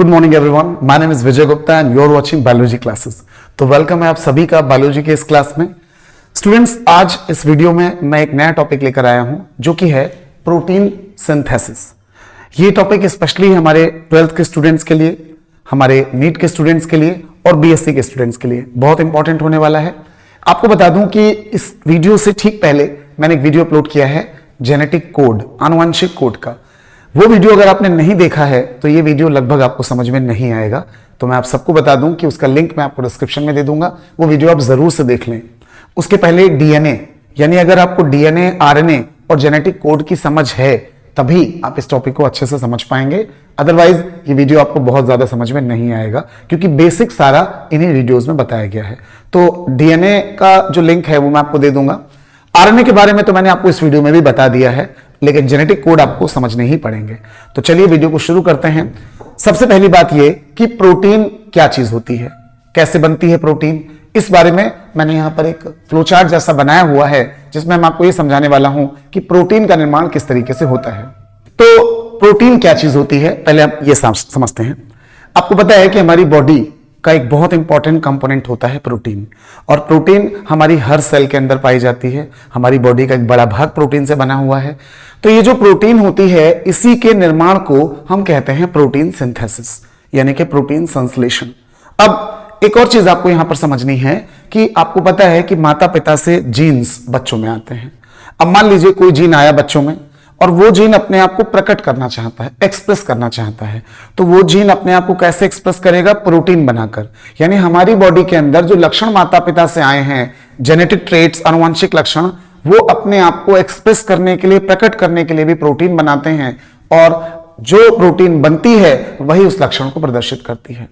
Good morning everyone, my name is Vijay Gupta and you are watching biology classes. तो welcome है आप सभी का बायोलॉजी के इस क्लास में। स्टूडेंट्स, आज इस वीडियो में मैं एक नया टॉपिक लेकर आया हूं जो कि है प्रोटीन सिंथेसिस। ये टॉपिक स्पेशली हमारे 12th के स्टूडेंट्स के लिए, हमारे नीट के स्टूडेंट्स के लिए और बीएससी के स्टूडेंट्स के लिए बहुत इंपॉर्टेंट होने वाला है। आपको बता दूं कि इस वीडियो से ठीक पहले मैंने एक वीडियो अपलोड किया है जेनेटिक कोड, आनुवंशिक कोड का। वो वीडियो अगर आपने नहीं देखा है तो ये वीडियो लगभग आपको समझ में नहीं आएगा। तो मैं आप सबको बता दूं कि उसका लिंक मैं आपको डिस्क्रिप्शन में दे दूंगा, वो वीडियो आप जरूर से देख लें। उसके पहले डीएनए, यानी अगर आपको डीएनए, आरएनए और जेनेटिक कोड की समझ है तभी आप इस टॉपिक को अच्छे से समझ पाएंगे। अदरवाइज ये वीडियो आपको बहुत ज्यादा समझ में नहीं आएगा, क्योंकि बेसिक सारा इन्हीं वीडियोस में बताया गया है। तो डीएनए का जो लिंक है वो मैं आपको दे दूंगा। आरएनए के बारे में तो मैंने आपको इस वीडियो में भी बता दिया है, लेकिन जेनेटिक कोड आपको समझने ही पड़ेंगे। तो चलिए वीडियो को शुरू करते हैं। सबसे पहली बात यह कि प्रोटीन क्या चीज होती है, कैसे बनती है प्रोटीन, इस बारे में मैंने यहां पर एक फ्लोचार्ट जैसा बनाया हुआ है जिसमें मैं आपको यह समझाने वाला हूं कि प्रोटीन का निर्माण किस तरीके से होता है। तो प्रोटीन क्या चीज होती है पहले हम ये समझते हैं। आपको पता है कि हमारी बॉडी का एक बहुत इंपॉर्टेंट कंपोनेंट होता है प्रोटीन, और प्रोटीन हमारी हर सेल के अंदर पाई जाती है। हमारी बॉडी का एक बड़ा भाग प्रोटीन से बना हुआ है। तो ये जो प्रोटीन होती है, इसी के निर्माण को हम कहते हैं प्रोटीन सिंथेसिस, यानी कि प्रोटीन संश्लेषण। अब एक और चीज आपको यहां पर समझनी है कि आपको पता है कि माता पिता से जीन्स बच्चों में आते हैं। अब मान लीजिए कोई जीन आया बच्चों में और वो जीन अपने आप को प्रकट करना चाहता है, एक्सप्रेस करना चाहता है। तो वो जीन अपने आप को कैसे एक्सप्रेस करेगा? प्रोटीन बनाकर। यानी हमारी बॉडी के अंदर जो लक्षण माता पिता से आए हैं, जेनेटिक ट्रेट्स, आनुवंशिक लक्षण, वो अपने आप को एक्सप्रेस करने के लिए, प्रकट करने के लिए भी प्रोटीन बनाते हैं, और जो प्रोटीन बनती है वही उस लक्षण को प्रदर्शित करती है।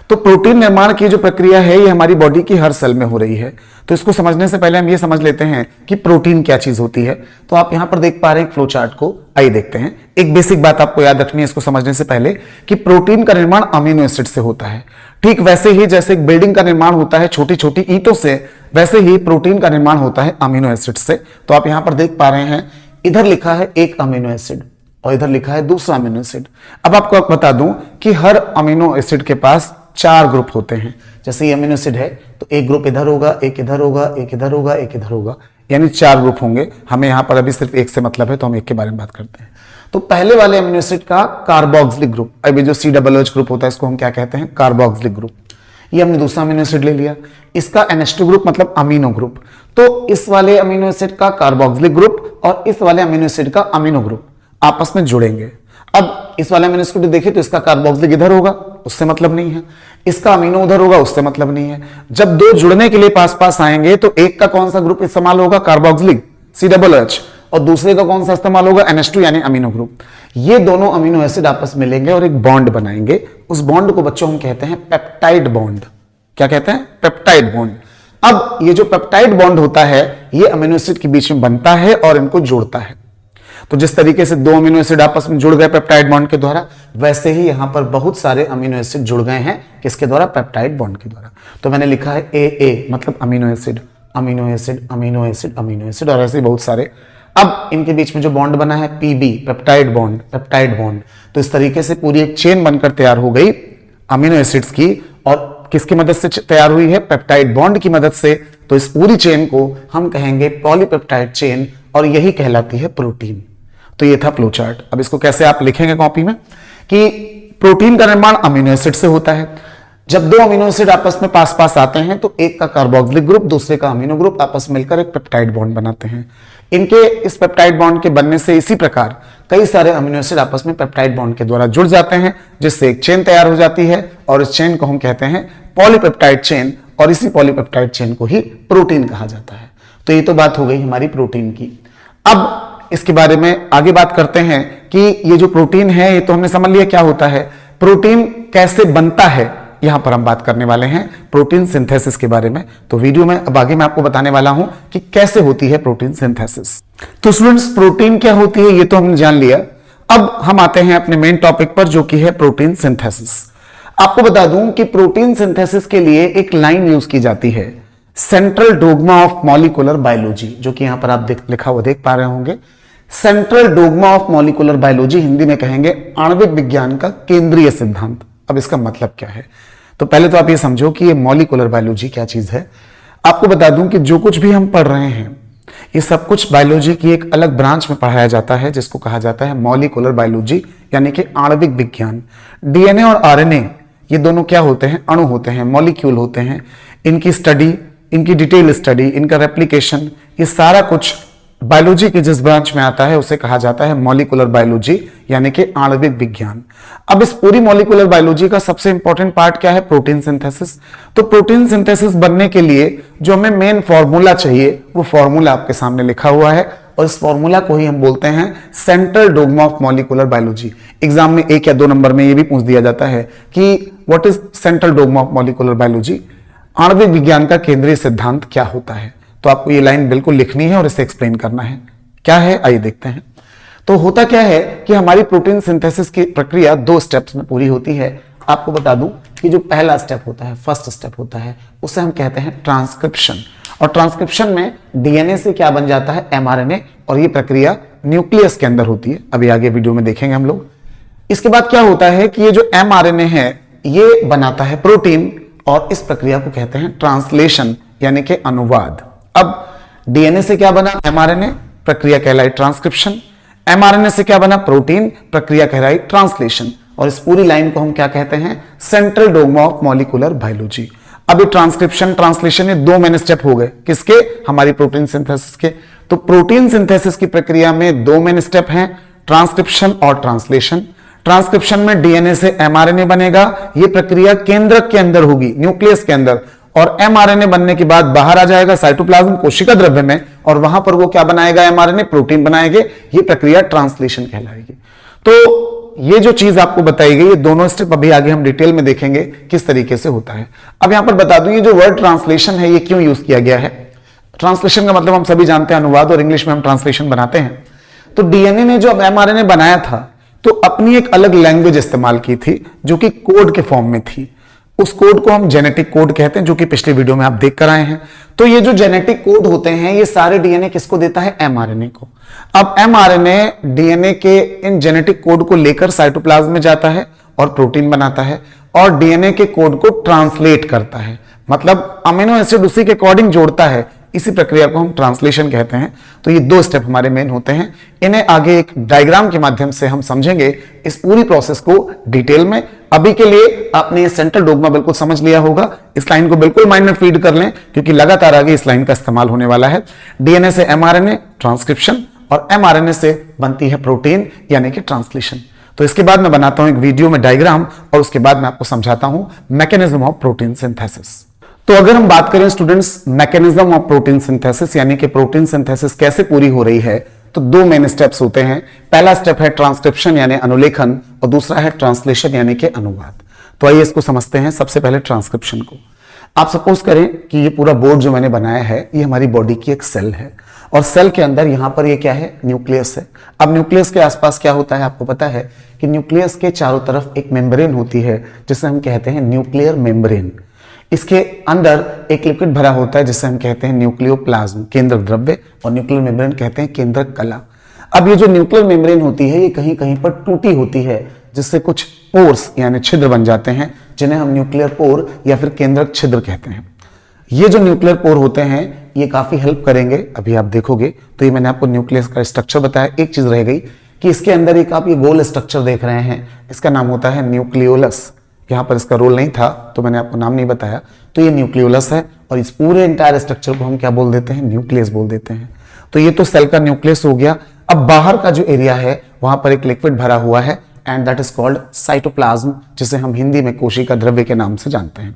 तो प्रोटीन निर्माण की जो प्रक्रिया है ये हमारी बॉडी की हर सेल में हो रही है। तो इसको समझने से पहले हम ये समझ लेते हैं कि प्रोटीन क्या चीज होती है। तो आप यहां पर देख पा रहे हैं फ्लो चार्ट को, आइए देखते हैं। एक बेसिक बात आपको याद रखनी है इसको समझने से पहले कि प्रोटीन का निर्माण अमीनो एसिड से होता है। ठीक वैसे ही जैसे एक बिल्डिंग का निर्माण होता है छोटी छोटी ईंटों से, वैसे ही प्रोटीन का निर्माण होता है अमीनो एसिड से। तो आप यहां पर देख पा रहे हैं, इधर लिखा है एक अमीनो एसिड और इधर लिखा है दूसरा अमीनो एसिड। अब आपको बता दूं कि हर अमीनो एसिड के पास 4 ग्रुप होते हैं। जैसे ये अमीनो एसिड है तो एक ग्रुप इधर होगा, एक इधर होगा, एक इधर होगा, एक इधर होगा, यानी 4 ग्रुप होंगे। हमें यहां पर अभी सिर्फ एक से मतलब है, तो हम एक के बारे में बात करते हैं। तो पहले वाले अमीनो एसिड का कार्बोक्सिलिक ग्रुप, अभी जो COOH ग्रुप होता है इसको हम क्या कहते हैं? Carboxylic group. ये हमने दूसरा अमीनो एसिड ले लिया, इसका NH2 ग्रुप मतलब अमीनो ग्रुप। तो इस वाले अमीनो एसिड का कार्बोक्सिलिक ग्रुप और इस वाले अमीनो एसिड का अमीनो ग्रुप आपस में जुड़ेंगे। अब इस वाले अमीनो एसिड देखें तो इसका कार्बोक्सिलिक इधर होगा, उससे मतलब नहीं है, इसका अमीनो उधर होगा, उससे मतलब नहीं है। जब दो जुड़ने के लिए पास पास आएंगे तो एक का कौन सा ग्रुप इस्तेमाल होगा? कार्बोक्सिलिक COOH, और दूसरे का कौन सा इस्तेमाल होगा? NH2 यानी अमीनो ग्रुप। ये दोनों अमीनो एसिड आपस में मिलेंगे और एक बॉन्ड बनाएंगे। उस बॉन्ड को बच्चों हम कहते हैं पेप्टाइड बॉन्ड। क्या कहते हैं? Peptide bond. अब ये जो पेप्टाइड बॉन्ड होता है ये अमीनो एसिड के बीच में बनता है और इनको जोड़ता है। तो जिस तरीके से 2 अमीनो एसिड आपस में जुड़ गए पेप्टाइड बॉन्ड के द्वारा, वैसे ही यहां पर बहुत सारे अमीनो एसिड जुड़ गए हैं। किसके द्वारा? पेप्टाइड बॉन्ड के द्वारा। तो मैंने लिखा है AA मतलब amino acid, amino acid, amino acid, amino acid, और ऐसे बहुत सारे। अब इनके बीच में जो बॉन्ड बना है PB, peptide bond, peptide bond. तो इस तरीके से पूरी एक चेन बनकर तैयार हो गई अमीनो एसिड्स की, और किसकी मदद से तैयार हुई है? पेप्टाइड बॉन्ड की मदद से। तो इस पूरी चेन को हम कहेंगे पॉलीपेप्टाइड चेन, और यही कहलाती है प्रोटीन। तो ये था फ्लो चार्ट। अब इसको कैसे आप लिखेंगे कॉपी में कि प्रोटीन का निर्माण अमीनो एसिड से होता है। जब 2 अमीनो एसिड आपस में पास पास आते हैं तो एक का कार्बोक्सिलिक ग्रुप, दूसरे का अमीनो ग्रुप आपस में मिलकर एक पेप्टाइड बॉन्ड बनाते हैं। इनके इस पेप्टाइड बॉन्ड के बनने से इसी प्रकार कई सारे अमीनो एसिड आपस में पेप्टाइड बॉन्ड के द्वारा जुड़ जाते हैं, जिससे एक चेन तैयार हो जाती है, और इस चेन को हम कहते हैं पॉलीपेप्टाइड चेन, और इसी पॉलीपेप्टाइड चेन को ही प्रोटीन कहा जाता है। तो ये तो बात हो गई हमारी प्रोटीन की। अब इसके बारे में आगे बात करते हैं कि ये जो प्रोटीन है ये तो हमने समझ लिया क्या होता है। प्रोटीन कैसे बनता है यहां पर हम बात करने वाले हैं, प्रोटीन सिंथेसिस के बारे में। तो वीडियो में अब आगे मैं आपको बताने वाला हूं कि कैसे होती है प्रोटीन सिंथेसिस। तो स्टूडेंट्स, प्रोटीन क्या होती है ये तो हमने जान लिया। अब हम आते हैं अपने मेन टॉपिक पर, जो कि है प्रोटीन सिंथेसिस। आपको बता दूं कि प्रोटीन सिंथेसिस के लिए एक लाइन यूज की जाती है, central dogma of molecular biology, जो कि यहां पर आप लिखा हुआ देख पा रहे होंगे। Central dogma of molecular biology, Hindi में कहेंगे आणविक विज्ञान का केंद्रीय सिद्धांत। अब इसका मतलब क्या है? तो पहले तो आप ये समझो कि ये मॉलिक्यूलर बायोलॉजी क्या चीज है। आपको बता दूं कि जो कुछ भी हम पढ़ रहे हैं ये सब कुछ बायोलॉजी की एक अलग ब्रांच में पढ़ाया जाता है जिसको कहा जाता है मॉलिक्यूलर बायोलॉजी, यानी कि आणविक विज्ञान। डीएनए और आरएनए ये दोनों क्या होते हैं? अणु होते हैं, मॉलिक्यूल होते हैं। इनकी स्टडी, इनकी डिटेल स्टडी, इनका रेप्लिकेशन, ये सारा कुछ बायोलॉजी के जिस ब्रांच में आता है उसे कहा जाता है मॉलिक्यूलर बायोलॉजी, यानी कि आणविक विज्ञान। अब इस पूरी मॉलिक्यूलर बायोलॉजी का सबसे इंपॉर्टेंट पार्ट क्या है? Protein synthesis. तो प्रोटीन सिंथेसिस बनने के लिए जो हमें मेन फॉर्मूला चाहिए वो फॉर्मूला आपके सामने लिखा हुआ है, और इस फॉर्मूला को ही हम बोलते हैं central dogma of molecular biology. Exam में 1 या 2 नंबर में ये भी पूछ दिया जाता है कि what is central dogma of molecular biology, आणविक विज्ञान का केंद्रीय सिद्धांत क्या होता है। तो आपको ये लाइन बिल्कुल लिखनी है और इसे एक्सप्लेन करना है। क्या है आइए देखते हैं। तो होता क्या है कि हमारी प्रोटीन सिंथेसिस की प्रक्रिया 2 स्टेप्स में पूरी होती है। आपको बता दूं कि जो पहला स्टेप होता है, फर्स्ट स्टेप होता है, उसे हम कहते हैं ट्रांसक्रिप्शन। और ट्रांसक्रिप्शन में डीएनए से क्या बन जाता है? एमआरएनए। और ये प्रक्रिया न्यूक्लियस के अंदर होती है, अभी आगे वीडियो में देखेंगे हम लोग। इसके बाद क्या होता है कि ये जो एमआरएनए है ये बनाता है प्रोटीन, और इस प्रक्रिया को कहते हैं ट्रांसलेशन, यानी कि अनुवाद। अब डीएनए से क्या बना? एमआरएनए, प्रक्रिया कहलाई ट्रांसक्रिप्शन। एमआरएनए से क्या बना? प्रोटीन, प्रक्रिया कहलाई ट्रांसलेशन। और इस पूरी लाइन को हम क्या कहते हैं? Central dogma of molecular biology. अब ये ट्रांसक्रिप्शन, ट्रांसलेशन, ये 2 मेन स्टेप हो गए। किसके? हमारी प्रोटीन सिंथेसिस के। तो प्रोटीन सिंथेसिस की प्रक्रिया में 2 मेन स्टेप हैं, ट्रांसक्रिप्शन और ट्रांसलेशन। ट्रांसक्रिप्शन में डीएनए से एमआरएनए बनेगा, यह प्रक्रिया केंद्रक के अंदर होगी, न्यूक्लियस के अंदर। और एमआरएनए बनने के बाद बाहर आ जाएगा साइटोप्लाज्म, कोशिका द्रव्य में, और वहां पर वो क्या बनाएगा? एमआरएनए, प्रोटीन बनाएंगे। ये प्रक्रिया ट्रांसलेशन कहलाएगी। तो ये जो चीज आपको बताई गई, ये दोनों स्टेप अभी आगे हम डिटेल में देखेंगे किस तरीके से होता है। अब यहां पर बता दूं, ये जो वर्ड ट्रांसलेशन है ये क्यों यूज किया गया है? ट्रांसलेशन का मतलब हम सभी जानते हैं अनुवाद, और इंग्लिश में हम ट्रांसलेशन बनाते हैं। तो डीएनए ने जो एमआरएनए बनाया था तो अपनी एक अलग लैंग्वेज इस्तेमाल की थी जो कि कोड के फॉर्म में थी। उस कोड को हम जेनेटिक कोड कहते हैं, जो कि पिछले वीडियो में आप देख कर आए हैं। तो ये जो जेनेटिक कोड होते हैं ये सारे डीएनए किसको देता है? एमआरएनए को। अब एमआरएनए डीएनए के इन जेनेटिक कोड को लेकर साइटोप्लाज्म में जाता है और प्रोटीन बनाता है, और डीएनए के कोड को ट्रांसलेट करता है, मतलब अमीनो एसिड उसी के अकॉर्डिंग जोड़ता है। इसी प्रक्रिया को हम ट्रांसलेशन कहते हैं। तो ये 2 स्टेप हमारे मेन होते हैं। इन्हें आगे एक डायग्राम के माध्यम से हम समझेंगे इस पूरी प्रोसेस को डिटेल में। अभी के लिए आपने ये सेंट्रल डोग्मा बिल्कुल समझ लिया होगा। इस लाइन को बिल्कुल माइंड में फीड कर लें, क्योंकि लगातार आगे इस लाइन का इस्तेमाल होने वाला है। डीएनए से एमआरएनए, ट्रांसक्रिप्शन, और एमआरएनए से बनती है प्रोटीन, यानी कि ट्रांसलेशन। तो इसके बाद मैं बनाता हूं एक वीडियो में डायग्राम, और उसके बाद मैं आपको समझाता हूं मैकेनिज्म ऑफ प्रोटीन सिंथेसिस। तो अगर हम बात करें students mechanism of protein synthesis, यानी कि प्रोटीन सिंथेसिस कैसे पूरी हो रही है, तो 2 मेन स्टेप्स होते हैं। पहला स्टेप है ट्रांसक्रिप्शन यानी अनुलेखन, और दूसरा है ट्रांसलेशन यानी कि अनुवाद। तो आइए इसको समझते हैं। सबसे पहले ट्रांसक्रिप्शन को। आप सपोज करें कि ये पूरा बोर्ड जो मैंने बनाया है ये हमारी बॉडी की एक सेल है, और सेल के अंदर यहां पर ये क्या है? न्यूक्लियस है। अब न्यूक्लियस के आसपास क्या होता है? आपको पता है कि न्यूक्लियस के चारों तरफ एक मेम्ब्रेन होती है जिसे हम कहते हैं न्यूक्लियर मेम्ब्रेन। इसके अंदर एक लिक्विड भरा होता है जिसे हम कहते हैं न्यूक्लियोप्लाज्म, केंद्र द्रव्य, और न्यूक्लियर मेम्ब्रेन कहते हैं केंद्रक कला। अब ये जो न्यूक्लियर मेम्ब्रेन होती है ये कहीं कहीं पर टूटी होती है, जिससे कुछ पोर्स यानी छिद्र बन जाते हैं, जिन्हें हम न्यूक्लियर पोर या फिर केंद्रक छिद्र कहते हैं। ये जो न्यूक्लियर पोर होते हैं ये काफी हेल्प करेंगे, अभी आप देखोगे। तो ये मैंने आपको न्यूक्लियस का स्ट्रक्चर बताया। एक चीज रह गई कि इसके अंदर एक आप ये गोल स्ट्रक्चर देख रहे हैं, इसका नाम होता है न्यूक्लियोलस। यहां पर इसका रोल नहीं था तो मैंने आपको नाम नहीं बताया। तो ये न्यूक्लियोलस है, और इस पूरे इंटायर स्ट्रक्चर को हम क्या बोल देते हैं? न्यूक्लियस बोल देते हैं। तो ये तो सेल का न्यूक्लियस हो गया। अब बाहर का जो एरिया है वहां पर एक लिक्विड भरा हुआ है, and that is called cytoplasm, जिसे हम हिंदी में कोशिका द्रव्य के नाम से जानते हैं।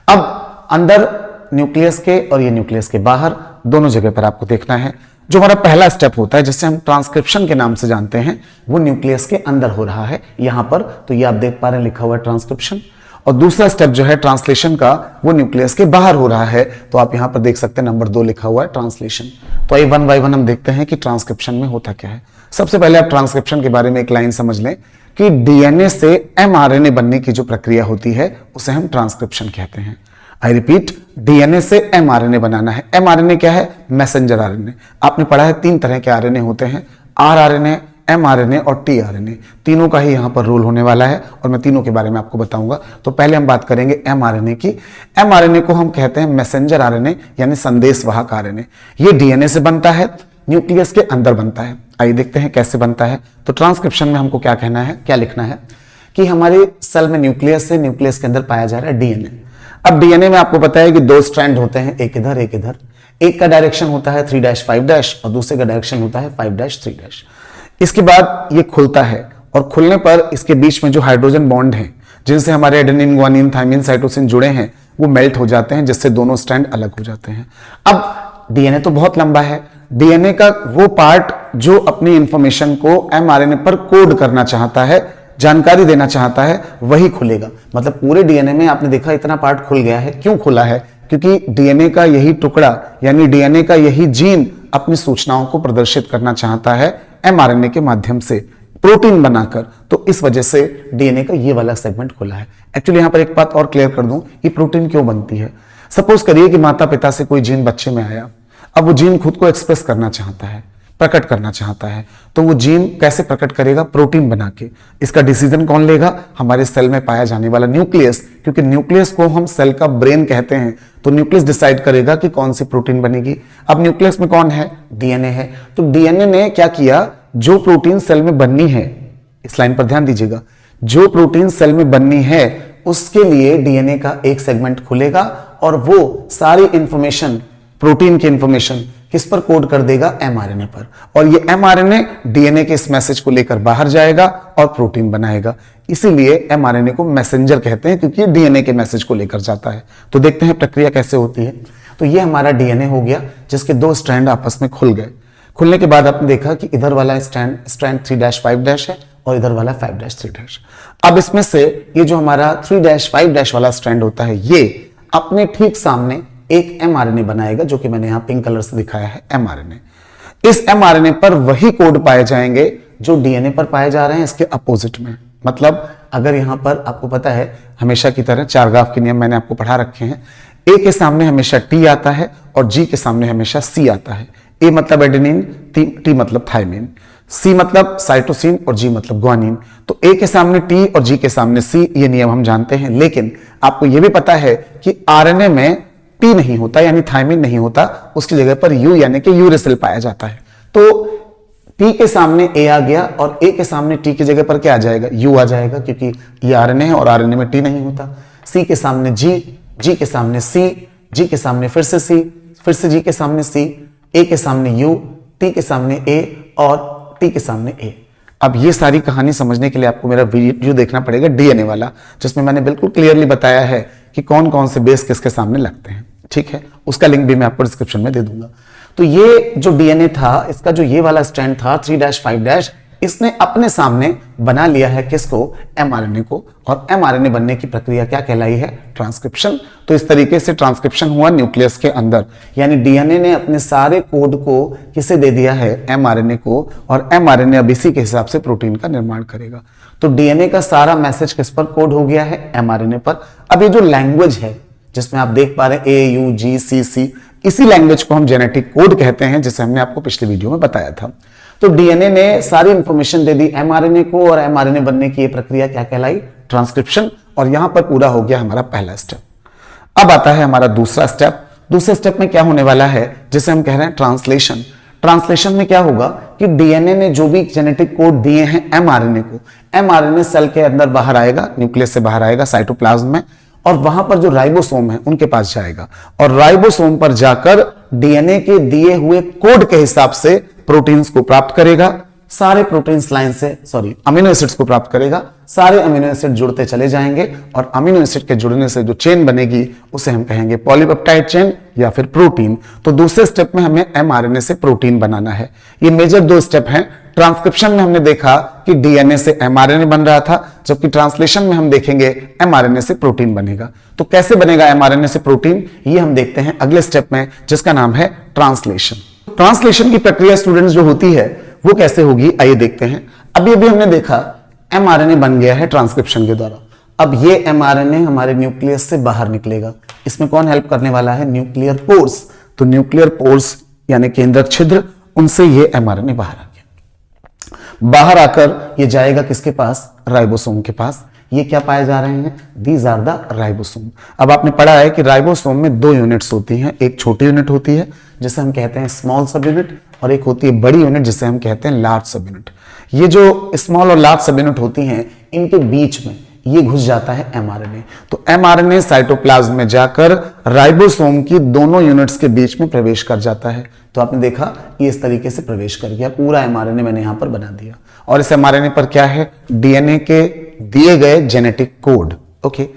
अब अंदर न्यूक्लियस के और ये न्यूक्लियस के बाहर दोनों जगह पर आपको देखना है। जो हमारा पहला स्टेप होता है जिसे हम ट्रांसक्रिप्शन के नाम से जानते हैं, वो न्यूक्लियस के अंदर हो रहा है यहां पर। तो ये आप देख पा रहे हैं लिखा हुआ है ट्रांसक्रिप्शन। और दूसरा स्टेप जो है ट्रांसलेशन का, वो न्यूक्लियस के बाहर हो रहा है। तो आप यहां पर देख सकते हैं नंबर 2 लिखा हुआ है ट्रांसलेशन। तो आइए 1 बाय 1 हम देखते हैं कि ट्रांसक्रिप्शन में होता क्या है। सबसे पहले आप ट्रांसक्रिप्शन के बारे में एक लाइन समझ लें कि डीएनए से एमआरएनए बनने की जो प्रक्रिया होती है उसे हम ट्रांसक्रिप्शन कहते हैं। आई रिपीट, डीएनए से एमआरएनए बनाना है। एमआरएनए क्या है? Messenger RNA. आपने पढ़ा है 3 तरह के आरएनए होते हैं, आरआरएनए, mRNA और tRNA, तीनों का ही यहां पर रोल होने वाला है और मैं तीनों के बारे में आपको बताऊंगा। तो पहले हम बात करेंगे mRNA की। mRNA को हम कहते हैं मैसेंजर RNA यानी संदेशवाहक RNA। ये DNA से बनता है, न्यूक्लियस के अंदर बनता है। आइए देखते हैं कैसे बनता है। तो ट्रांसक्रिप्शन में हमको क्या कहना है, क्या लिखना है कि हमारे सेल में न्यूक्लियस है, न्यूक्लियस के अंदर पाया जा रहा है DNA। अब DNA में आपको पता है कि दो स्ट्रैंड होते हैं, एक इधर एक इधर। एक का डायरेक्शन होता है 3'5' और दूसरे का डायरेक्शन होता है 5'3'। इसके बाद ये खुलता है और खुलने पर इसके बीच में जो हाइड्रोजन बॉन्ड हैं जिनसे हमारे एडेनिन, ग्वानिन, थाइमिन, साइटोसिन जुड़े हैं वो मेल्ट हो जाते हैं, जिससे दोनों स्ट्रैंड अलग हो जाते हैं। अब डीएनए तो बहुत लंबा है, डीएनए का वो पार्ट जो अपनी इंफॉर्मेशन को एमआरएनए पर कोड करना चाहता है, जानकारी देना चाहता है, वही खुलेगा। मतलब पूरे डीएनए में आपने देखा इतना पार्ट खुल गया है। क्यों खुला है? क्योंकि डीएनए का यही टुकड़ा यानी डीएनए का यही जीन अपनी सूचनाओं को प्रदर्शित करना चाहता है एमआरएनए के माध्यम से, प्रोटीन बनाकर। तो इस वजह से डीएनए का ये वाला सेगमेंट खुला है। एक्चुअली यहां पर एक बात और क्लियर कर दूं, ये प्रोटीन क्यों बनती है। सपोज करिए कि माता पिता से कोई जीन बच्चे में आया, अब वो जीन खुद को एक्सप्रेस करना चाहता है, प्रकट करना चाहता है, तो वो जीन कैसे प्रकट करेगा? प्रोटीन बना के। इसका डिसीजन कौन लेगा? हमारे सेल में पाया जाने वाला न्यूक्लियस, क्योंकि न्यूक्लियस को हम सेल का ब्रेन कहते हैं। तो न्यूक्लियस डिसाइड करेगा कि कौन सी प्रोटीन बनेगी। अब न्यूक्लियस में कौन है? डीएनए है। तो डीएनए ने क्या किया, जो प्रोटीन सेल में बननी है, इस लाइन पर ध्यान दीजिएगा, जो प्रोटीन सेल में बननी है उसके लिए डीएनए का एक सेगमेंट खुलेगा और वो सारी इंफॉर्मेशन, प्रोटीन की इंफॉर्मेशन किस पर कोड कर देगा? एमआरएनए पर। और ये एमआरएनए डीएनए के इस मैसेज को लेकर बाहर जाएगा और प्रोटीन बनाएगा। इसीलिए एमआरएनए को मैसेंजर कहते हैं, क्योंकि डीएनए के मैसेज को लेकर जाता है। तो देखते हैं प्रक्रिया कैसे होती है। तो ये हमारा डीएनए हो गया जिसके दो स्ट्रैंड आपस में खुल गए। खुलने के बाद आपने देखा कि इधर वाला स्ट्रैंड 3'5' है और इधर वाला 5'3'। अब इसमें से ये जो हमारा 3'5' वाला स्ट्रैंड होता है, ये अपने ठीक सामने एक एमआरएनए बनाएगा, जो कि मैंने यहां पिंक कलर से दिखाया है एमआरएनए। इस एमआरएनए पर वही कोड पाए जाएंगे जो डीएनए पर पाए जा रहे हैं, इसके अपोजिट में। मतलब अगर यहां पर आपको पता है, हमेशा की तरह 4 ग्राफ के नियम मैंने आपको पढ़ा रखे हैं। ए के सामने हमेशा टी आता है और जी के सामने हमेशा सी आता है। ए मतलब एडेनिन, टी मतलब थाइमिन, सी मतलब साइटोसिन और जी मतलब ग्वानिन। तो ए के सामने टी और जी के सामने सी, ये नियम हम जानते हैं। लेकिन आपको यह भी पता है कि आरएनए में टी नहीं होता यानी थाइमिन नहीं होता, उसकी जगह पर यू यानी कि यूरेसिल पाया जाता है। तो टी के सामने ए आ गया और ए के सामने टी की जगह पर क्या आ जाएगा? यू आ जाएगा, क्योंकि ये आरएनए है और आरएनए में टी नहीं होता। सी के सामने जी, जी के सामने सी, जी के सामने फिर से सी, फिर से जी के सामने सी, ए के सामने यू, टी के सामने ए और टी के सामने ए। अब ये सारी कहानी समझने के लिए आपको मेरा वीडियो देखना पड़ेगा डीएनए वाला, जिसमें मैंने बिल्कुल क्लियरली बताया है कि कौन कौन से बेस किसके सामने लगते हैं। ठीक है, उसका लिंक भी मैं आपको डिस्क्रिप्शन में दे दूंगा। तो ये जो डीएनए था, इसका जो ये वाला स्ट्रैंड था 3'5', इसने अपने सामने बना लिया है किसको? एमआरएनए को। और एमआरएनए बनने की प्रक्रिया क्या कहलाई है? ट्रांसक्रिप्शन। तो इस तरीके से ट्रांसक्रिप्शन हुआ न्यूक्लियस के अंदर, यानी डीएनए ने अपने सारे कोड को किसे दे दिया है? एमआरएनए को। और एमआरएनए अब इसी के हिसाब से प्रोटीन का निर्माण करेगा। तो डीएनए का सारा मैसेज किस पर कोड हो गया है? एमआरएनए पर। अब ये जो लैंग्वेज है जिसमें आप देख पा रहे हैं ए, यू, जी, सी, सी, इसी लैंग्वेज को हम जेनेटिक कोड कहते हैं, जिसे हमने आपको पिछले वीडियो में बताया था। तो डीएनए ने सारी इंफॉर्मेशन दे दी एमआरएनए को और एमआरएनए बनने की ये प्रक्रिया क्या कहलाई? ट्रांसक्रिप्शन। और यहां पर पूरा हो गया हमारा पहला स्टेप। अब आता है हमारा दूसरा स्टेप। दूसरे स्टेप में क्या होने वाला है, जिसे हम कह रहे हैं ट्रांसलेशन। ट्रांसलेशन में क्या होगा कि डीएनए ने जो भी जेनेटिक कोड दिए हैं एमआरएनए को, एमआरएनए सेल के अंदर बाहर आएगा, न्यूक्लियस से बाहर आएगा साइटोप्लाज्म में, और वहां पर जो राइबोसोम है उनके पास जाएगा और राइबोसोम पर जाकर डीएनए के दिए हुए कोड के हिसाब से प्रोटीन्स को प्राप्त करेगा। सारे प्रोटीन्स लाइन से अमीनो एसिड्स को प्राप्त करेगा। सारे अमीनो एसिड जुड़ते चले जाएंगे और अमीनो एसिड के जुड़ने से जो चेन बनेगी उसे हम कहेंगे पॉलीपेप्टाइड चेन या फिर प्रोटीन। तो दूसरे स्टेप में हमें एमआरएनए से प्रोटीन बनाना है। ये मेजर 2 स्टेप हैं। ट्रांसक्रिप्शन में हमने देखा कि डीएनए से एमआरएनए बन रहा था, जबकि ट्रांसलेशन में हम देखेंगे एमआरएनए से प्रोटीन बनेगा। तो कैसे बनेगा एमआरएनए से प्रोटीन, ये हम देखते हैं अगले स्टेप में, जिसका नाम है ट्रांसलेशन। ट्रांसलेशन की प्रक्रिया स्टूडेंट्स जो होती है वो कैसे होगी, आइए देखते हैं। अभी अभी हमने देखा एमआरएनए बन गया है ट्रांसक्रिप्शन के द्वारा। अब ये एमआरएनए हमारे न्यूक्लियस से बाहर निकलेगा। इसमें कौन हेल्प करने वाला है? Nuclear pores. तो न्यूक्लियर पोर्स यानी केंद्रक छिद्र, उनसे ये एमआरएनए बाहर आ गया। बाहर आकर ये जाएगा किसके पास, राइबोसोम के पास। ये क्या पाए जा रहे हैं, दीज आर द राइबोसोम। अब आपने पढ़ा है कि राइबोसोम में दो यूनिट्स होती हैं, एक छोटी यूनिट होती है जिसे हम कहते हैं स्मॉल सब यूनिट, और एक होती है बड़ी यूनिट जिसे हम कहते हैं लार्ज सब यूनिट। ये जो स्मॉल और लार्ज सब यूनिट होती हैं, इनके बीच में ये घुस जाता है एमआरएनए। तो एमआरएनए साइटोप्लाज्म में जाकर राइबोसोम की दोनों यूनिट्स के बीच में प्रवेश कर जाता है। तो आपने देखा ये इस तरीके से प्रवेश कर गया, पूरा एमआरएनए मैंने यहां पर बना दिया। और इस एमआरएनए पर क्या है, डीएनए के दिए गए जेनेटिक कोड। ओके,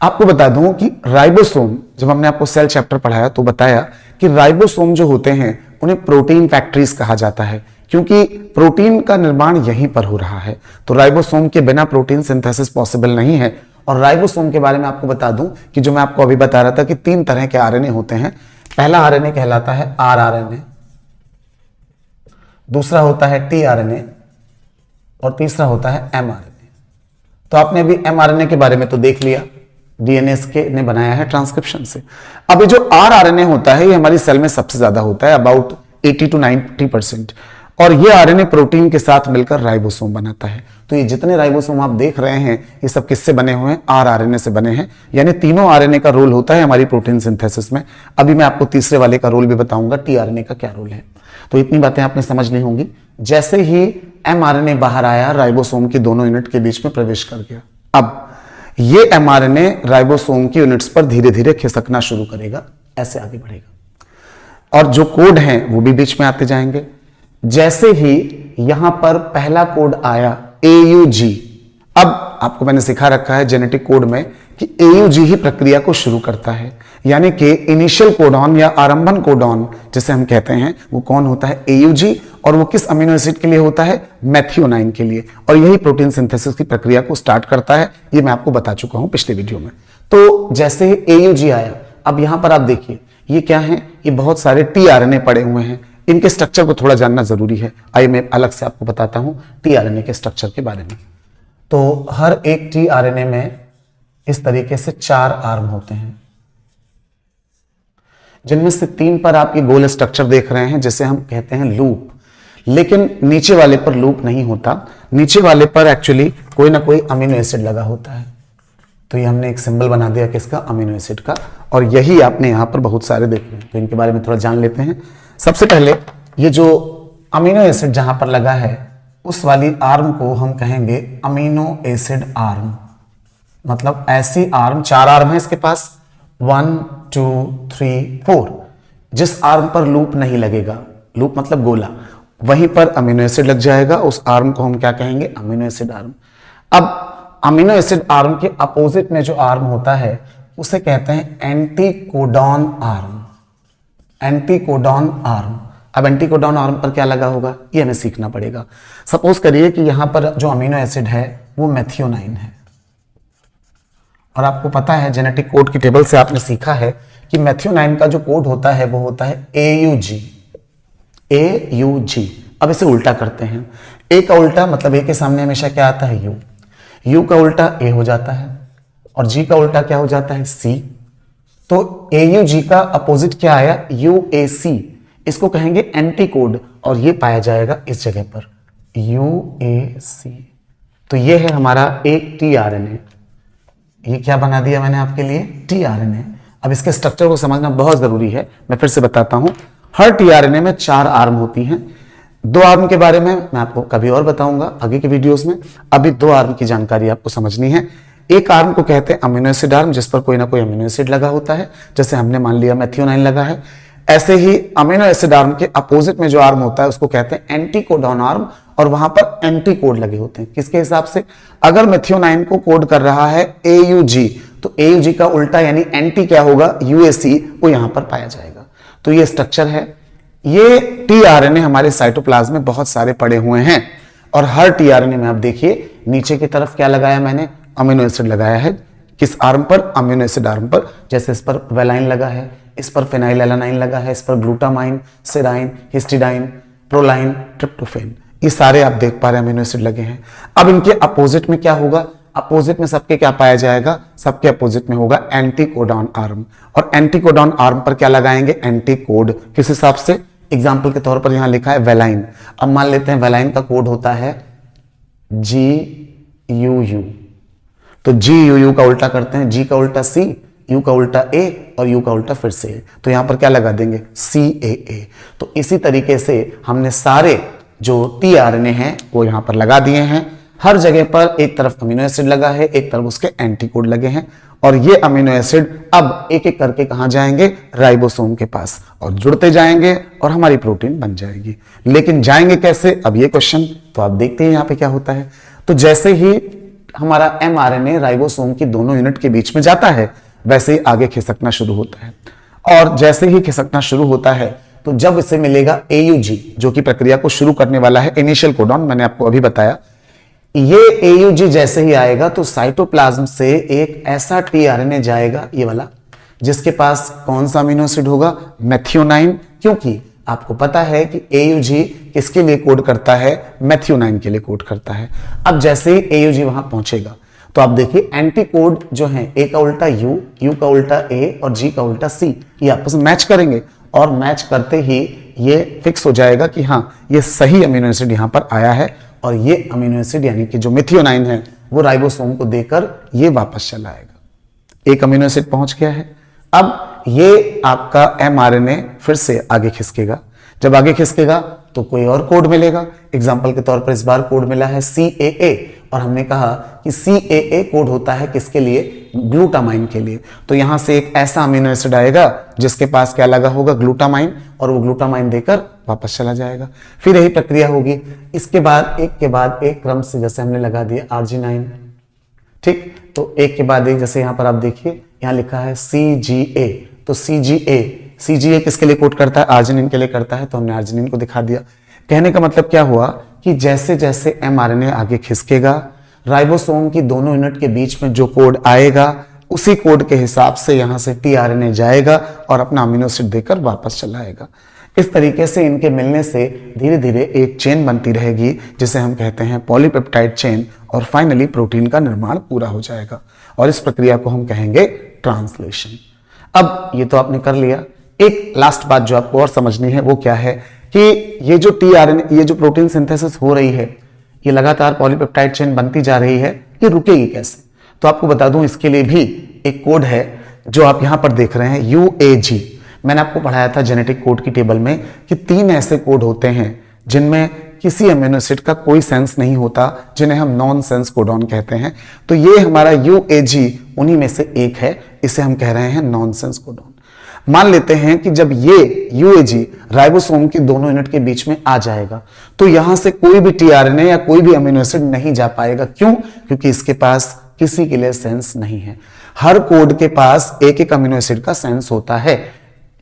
आपको बता दूं कि राइबोसोम, जब हमने आपको सेल चैप्टर पढ़ाया तो बताया कि राइबोसोम जो होते हैं उन्हें प्रोटीन फैक्ट्रीज कहा जाता है, क्योंकि प्रोटीन का निर्माण यहीं पर हो रहा है। तो राइबोसोम के बिना प्रोटीन सिंथेसिस पॉसिबल नहीं है। और राइबोसोम के बारे में आपको बता दूं कि जो मैं आपको अभी बता रहा था कि 3 तरह के आरएनए होते हैं। पहला आरएनए कहलाता है आरआरएनए, दूसरा होता है टीआरएनए, और तीसरा होता है एमआरएनए। तो आपने अभी एमआरएनए के बारे में तो देख लिया, डीएनए के ने बनाया है ट्रांसक्रिप्शन से। अब ये जो आरआरएनए होता है ये हमारी सेल में सबसे ज्यादा होता है, अबाउट 80 to 90%। और ये आरएनए प्रोटीन के साथ मिलकर राइबोसोम बनाता है। तो ये जितने राइबोसोम आप देख रहे हैं ये सब किससे बने हुए हैं, आरआरएनए से बने हैं। यानी तीनों आरएनए का रोल होता है हमारी प्रोटीन सिंथेसिस में। अभी मैं आपको तीसरे वाले का रोल भी बताऊंगा, टीआरएनए का क्या रोल है। तो इतनी बातें आपने समझ ली होंगी। जैसे ही एमआरएनए बाहर आया, राइबोसोम की दोनों यूनिट के बीच में प्रवेश कर गया। अब ये एमआरएनए राइबोसोम की यूनिट्स पर धीरे धीरे खिसकना शुरू करेगा, ऐसे आगे बढ़ेगा, और जो कोड हैं वो भी बीच में आते जाएंगे। जैसे ही यहां पर पहला कोड आया AUG, अब आपको मैंने सिखा रखा है जेनेटिक कोड में कि AUG ही प्रक्रिया को शुरू करता है। यानी कि इनिशियल कोडॉन या आरंभन कोडॉन जिसे हम कहते हैं वो कौन होता है, AUG। और वो किस अमीनो एसिड के लिए होता है, मेथियोनाइन के लिए। और यही प्रोटीन सिंथेसिस की प्रक्रिया को स्टार्ट करता है, ये मैं आपको बता चुका हूं पिछले वीडियो में। तो जैसे ही AUG आया, अब यहां पर आप देखिए ये क्या है, ये बहुत सारे टीआरएनए पड़े हुए हैं। इनके स्ट्रक्चर को थोड़ा जानना जरूरी है, आइए मैं अलग से आपको बताता हूं टीआरएनए के स्ट्रक्चर के बारे में। तो हर एक टीआरएनए में इस तरीके से 4 आर्म होते हैं, जिनमें से 3 पर आप ये गोल स्ट्रक्चर देख रहे हैं जिसे हम कहते हैं लूप। लेकिन नीचे वाले पर लूप नहीं होता, नीचे वाले पर एक्चुअली कोई ना कोई अमीनो एसिड लगा होता है। तो ये हमने एक सिंबल बना दिया किसका, अमीनो एसिड का। और यही आपने यहां पर बहुत सारे देखे हैं, तो इनके बारे में थोड़ा जान लेते हैं। सबसे पहले ये जो अमीनो एसिड जहां पर लगा है उस वाली आर्म को हम कहेंगे अमीनो एसिड आर्म। मतलब ऐसी आर्म, 4 आर्म है इसके पास, 1 2 3 4। जिस आर्म पर लूप नहीं लगेगा, लूप मतलब गोला, वहीं पर अमीनो एसिड लग जाएगा, उस आर्म को हम क्या कहेंगे, अमीनो एसिड आर्म। अब अमीनो एसिड आर्म के अपोजिट में जो आर्म होता है उसे कहते हैं एंटीकोडॉन आर्म। Anticodon arm. अब एंटीकोडॉन आर्म पर क्या लगा होगा ये हमें सीखना पड़ेगा। सपोज करिए कि यहां पर जो अमीनो एसिड है वो मेथियोनाइन है, और आपको पता है जेनेटिक कोड की टेबल से आपने सीखा है कि मेथियोनाइन का जो कोड होता है वो होता है AUG। AUG। अब इसे उल्टा करते हैं। A का उल्टा मतलब A के सामने हमेशा क्या आता है, U। U का उल्टा A हो जाता है, और G का उल्टा क्या हो जाता है, C। तो AUG का अपोजिट क्या आया, UAC। इसको कहेंगे एंटीकोड, और ये पाया जाएगा इस जगह पर UAC। तो ये है हमारा एक टीआरएनए। ये क्या बना दिया मैंने आपके लिए, टीआरएनए। अब इसके स्ट्रक्चर को समझना बहुत जरूरी है, मैं फिर से बताता हूं। हर टीआरएनए में 4 आर्म होती हैं। 2 आर्म के बारे में मैं आपको कभी और बताऊंगा आगे के वीडियोस में। अभी 2 आर्म की जानकारी आपको समझनी है। एक आर्म को कहते हैं अमीनो एसिड आर्म, जिस पर कोई ना कोई अमीनो एसिड लगा होता है, जैसे हमने मान लिया मेथियोनाइन लगा है। ऐसे ही अमीनो एसिड आर्म के अपोजिट में जो आर्म होता है उसको कहते हैं एंटीकोडॉन आर्म, और वहां पर एंटी कोड लगे होते हैं। किसके हिसाब से, अगर मेथियोनाइन को कोड कर रहा है AUG, तो AUG का उल्टा यानी एंटी क्या होगा, UAC, वो यहां पर पाया जाएगा। तो ये स्ट्रक्चर है। ये टीआरएनए हमारे साइटोप्लाज्म में बहुत सारे पड़े हुए हैं, और हर टीआरएनए में आप देखिए नीचे की तरफ क्या लगाया मैंने, अमीनो एसिड लगाया है। किस आर्म पर, अमीनो एसिड आर्म पर। जैसे इस पर वेलाइन लगा है, इस पर फेनाइलएलानाइन लगा है, इस पर ग्लूटामाइन, सेराइन, हिस्टिडाइन, प्रोलाइन, ट्रिप्टोफेन। ये सारे आप देख पा रहे हैं अमीनो एसिड लगे हैं। अब इनके अपोजिट में क्या होगा, अपोजिट में सबके क्या पाया जाएगा, सबके अपोजिट में होगा एंटीकोडॉन आर्म। और एंटीकोडॉन आर्म पर क्या लगाएंगे, एंटीकोड। किस हिसाब से, एग्जाम्पल के तौर पर यहां लिखा है वेलाइन। अब मान लेते हैं वेलाइन का कोड होता है GUU, तो GUU का उल्टा करते हैं, G का उल्टा C, U का उल्टा A और U का उल्टा फिर से A, तो यहां पर क्या लगा देंगे CAA। तो इसी तरीके से हमने सारे जो tRNA हैं वो यहां पर लगा दिए हैं। हर जगह पर एक तरफ अमीनो एसिड लगा है, एक तरफ उसके एंटीकोड लगे हैं, और ये अमीनो एसिड अब एक एक करके कहां जाएंगे, राइबोसोम के पास, और जुड़ते जाएंगे और हमारी प्रोटीन बन जाएगी। लेकिन जाएंगे कैसे, अब ये क्वेश्चन, तो आप देखते हैं यहां पे क्या होता है। तो जैसे ही हमारा mRNA राइबोसोम की दोनों यूनिट के बीच में जाता है, वैसे ही आगे खिसकना शुरू होता है, और जैसे ही खिसकना शुरू होता है तो जब इसे मिलेगा AUG, जो कि प्रक्रिया को शुरू करने वाला है, इनिशियल कोडॉन, मैंने आपको अभी बताया, ये AUG जैसे ही आएगा तो साइटोप्लाज्म से एक ऐसा tRNA जाएगा, ये वाला, जिसके पास कौन सा अमीनो एसिड होगा, मेथियोनाइन, क्योंकि आपको पता है कि AUG किसके लिए कोड करता है, मेथियोनाइन के लिए कोड करता है। अब जैसे ही AUG वहां पहुंचेगा तो आप देखिए एंटीकोड जो है, A का उल्टा U, U का उल्टा A और G का उल्टा C, ये आपस में मैच करेंगे, और मैच करते ही ये फिक्स हो जाएगा कि हाँ ये सही अमीनो एसिड यहां पर आया है, और ये अमीनो एसिड यानी कि जो मेथियोनाइन है वो राइबोसोम को देकर ये वापस चला आएगा। एक अमीनो एसिड पहुंच गया है। अब ये आपका mRNA फिर से आगे खिसकेगा। जब आगे खिसकेगा तो कोई और कोड मिलेगा। एग्जाम्पल के तौर पर इस बार कोड मिला है CAA, और हमने कहा कि CAA कोड होता है किसके लिए, ग्लूटामाइन के लिए। तो यहां से एक ऐसा अमीनो एसिड आएगा जिसके पास क्या लगा होगा, ग्लूटामाइन, और वो ग्लूटामाइन देकर वापस चला जाएगा। फिर यही प्रक्रिया होगी। इसके बाद एक क्रम से जैसे हमने लगा दिया आर्जिनाइन, ठीक, तो एक के बाद एक, जैसे यहां पर आप देखिए यहां लिखा है CGA, तो CGA किसके लिए कोड करता है, आर्जिनिन के लिए करता है, तो हमने आर्जिनिन को दिखा दिया। कहने का मतलब क्या हुआ कि जैसे जैसे mRNA आगे खिसकेगा, राइबोसोम की दोनों यूनिट के बीच में जो कोड आएगा उसी कोड के हिसाब से यहां से tRNA जाएगा और अपना अमीनो एसिड देकर वापस चला आएगा। इस तरीके से इनके मिलने से धीरे धीरे एक चेन बनती रहेगी जिसे हम कहते हैं पॉलीपेप्टाइड चेन, और फाइनली प्रोटीन का निर्माण पूरा हो जाएगा, और इस प्रक्रिया को हम कहेंगे ट्रांसलेशन। अब ये तो आपने कर लिया। एक लास्ट बात जो आपको और समझनी है वो क्या है कि ये जो tRNA, ये जो प्रोटीन सिंथेसिस हो रही है, ये लगातार पॉलीपेप्टाइड चेन बनती जा रही है, ये रुकेगी कैसे? तो आपको बता दूं इसके लिए भी एक कोड है जो आप यहां पर देख रहे हैं, UAG। मैंने आपको पढ़ाया था जेनेटिक कोड की टेबल में कि 3 ऐसे कोड होते हैं जिनमें किसी अमीनो एसिड का कोई सेंस नहीं होता, जिन्हें हम नॉन सेंस कोडॉन कहते हैं। तो ये हमारा UAG उन्हीं में से एक है, इसे हम कह रहे हैं नॉन सेंस कोडॉन। मान लेते हैं कि जब ये UAG राइबोसोम की दोनों यूनिट के बीच में आ जाएगा तो यहां से कोई भी tRNA या कोई भी अमीनो एसिड नहीं जा पाएगा। क्यों? क्योंकि इसके पास किसी के लिए सेंस नहीं है। हर कोड के पास एक एक अमीनो एसिड का सेंस होता है,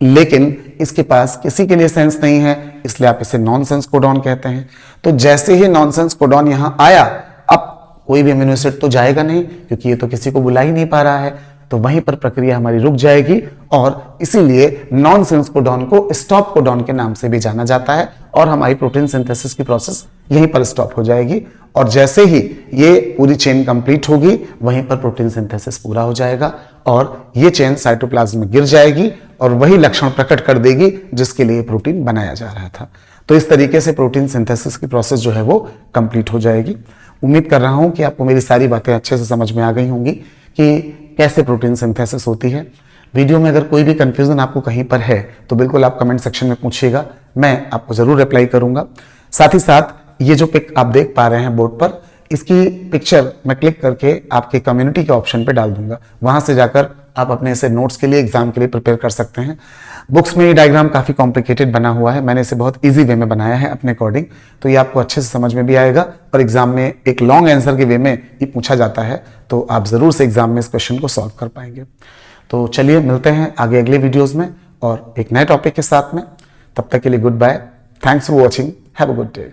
लेकिन इसके पास किसी के लिए सेंस नहीं है, इसलिए आप इसे नॉनसेंस कोडॉन कहते हैं। तो जैसे ही नॉनसेंस कोडॉन यहां आया, अब कोई भी अमीनो एसिड तो जाएगा नहीं क्योंकि ये तो किसी को बुला ही नहीं पा रहा है, तो वहीं पर प्रक्रिया हमारी रुक जाएगी, और इसीलिए नॉनसेंस कोडॉन को स्टॉप कोडॉन के नाम से भी जाना जाता है, और हमारी प्रोटीन सिंथेसिस की प्रोसेस यहीं पर स्टॉप हो जाएगी। और जैसे ही ये पूरी चेन कंप्लीट होगी, वहीं पर प्रोटीन सिंथेसिस पूरा हो जाएगा, और ये चेन साइटोप्लाज्म में गिर जाएगी और वही लक्षण प्रकट कर देगी जिसके लिए प्रोटीन बनाया जा रहा था। तो इस तरीके से प्रोटीन सिंथेसिस की प्रोसेस जो है वो कंप्लीट हो जाएगी। उम्मीद कर रहा हूं कि आपको मेरी सारी बातें अच्छे से समझ में आ गई होंगी कि कैसे प्रोटीन सिंथेसिस होती है। वीडियो में अगर कोई भी कंफ्यूजन आपको कहीं पर है तो बिल्कुल आप कमेंट सेक्शन में पूछिएगा, मैं आपको जरूर रिप्लाई करूंगा। साथ ही साथ ये जो पिक आप देख पा रहे हैं बोर्ड पर, इसकी पिक्चर मैं क्लिक करके आपके कम्युनिटी के ऑप्शन पे डाल दूंगा। वहां से जाकर आप अपने से नोट्स के लिए, एग्जाम के लिए प्रिपेयर कर सकते हैं। बुक्स में ये डायग्राम काफी कॉम्प्लिकेटेड बना हुआ है, मैंने इसे बहुत इजी वे में बनाया है अपने अकॉर्डिंग, तो ये आपको अच्छे से समझ में भी आएगा, और एग्जाम में एक लॉन्ग आंसर के वे में ये पूछा जाता है, तो आप जरूर से एग्जाम में इस क्वेश्चन को सॉल्व कर पाएंगे। तो चलिए मिलते हैं आगे अगले वीडियोज में और एक नए टॉपिक के साथ में। तब तक के लिए good bye, thanks for watching, have a good day.